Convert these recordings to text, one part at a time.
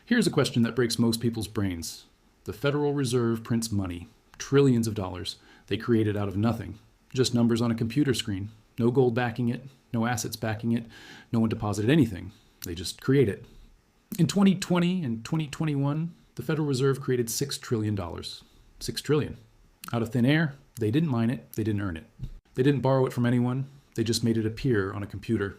Here's a question that breaks most people's brains. The Federal Reserve prints money, trillions of dollars. They create it out of nothing. Just numbers on a computer screen. No gold backing it, no assets backing it, no one deposited anything. They just create it. In 2020 and 2021, the Federal Reserve created $6 trillion. $6 trillion. Out of thin air, they didn't mine it, they didn't earn it. They didn't borrow it from anyone, they just made it appear on a computer.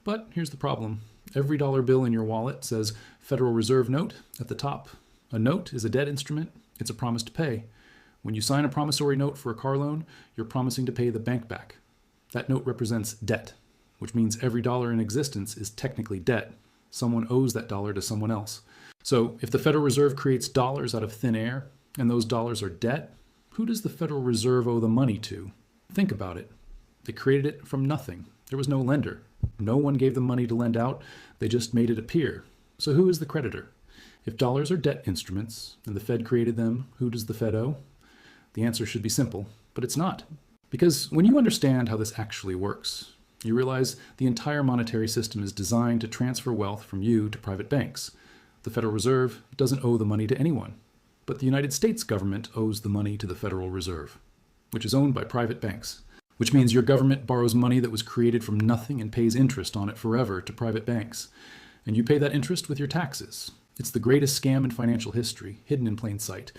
But here's the problem. Every dollar bill in your wallet says Federal Reserve Note at the top. A note is a debt instrument. It's a promise to pay. When you sign a promissory note for a car loan, you're promising to pay the bank back. That note represents debt, which means every dollar in existence is technically debt. Someone owes that dollar to someone else. So if the Federal Reserve creates dollars out of thin air, and those dollars are debt, who does the Federal Reserve owe the money to? Think about it. They created it from nothing. There was no lender. No one gave them money to lend out. They just made it appear. So who is the creditor? If dollars are debt instruments, and the Fed created them, who does the Fed owe? The answer should be simple, but it's not. Because when you understand how this actually works, you realize the entire monetary system is designed to transfer wealth from you to private banks. The Federal Reserve doesn't owe the money to anyone, but the United States government owes the money to the Federal Reserve, which is owned by private banks, which means your government borrows money that was created from nothing and pays interest on it forever to private banks. And you pay that interest with your taxes. It's the greatest scam in financial history, hidden in plain sight,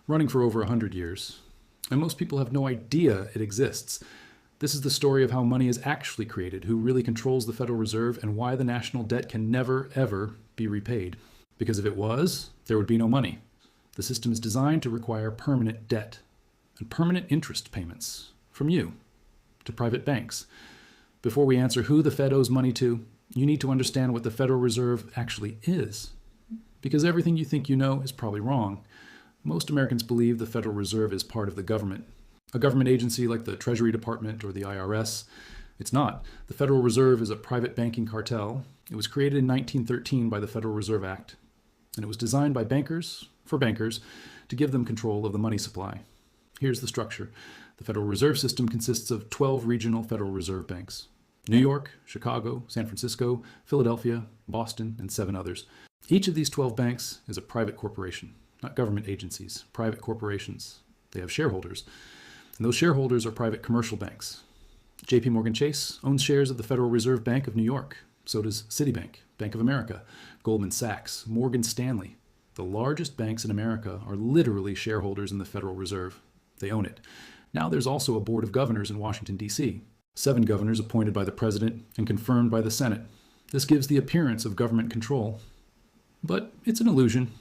running for over 100 years. And most people have no idea it exists. This is the story of how money is actually created, who really controls the Federal Reserve, and why the national debt can never, ever be repaid. Because if it was, there would be no money. The system is designed to require permanent debt and permanent interest payments from you to private banks. Before we answer who the Fed owes money to, you need to understand what the Federal Reserve actually is. Because everything you think you know is probably wrong. Most Americans believe the Federal Reserve is part of the government. A government agency like the Treasury Department or the IRS. It's not. The Federal Reserve is a private banking cartel. It was created in 1913 by the Federal Reserve Act. And it was designed by bankers, for bankers, to give them control of the money supply. Here's the structure. The Federal Reserve System consists of 12 regional Federal Reserve banks. New York, Chicago, San Francisco, Philadelphia, Boston, and 7 others. Each of these 12 banks is a private corporation, not government agencies, private corporations. They have shareholders, and those shareholders are private commercial banks. J.P. Morgan Chase owns shares of the Federal Reserve Bank of New York. So does Citibank, Bank of America, Goldman Sachs, Morgan Stanley. The largest banks in America are literally shareholders in the Federal Reserve. They own it. Now there's also a board of governors in Washington, D.C. 7 governors appointed by the president and confirmed by the Senate. This gives the appearance of government control. But it's an illusion.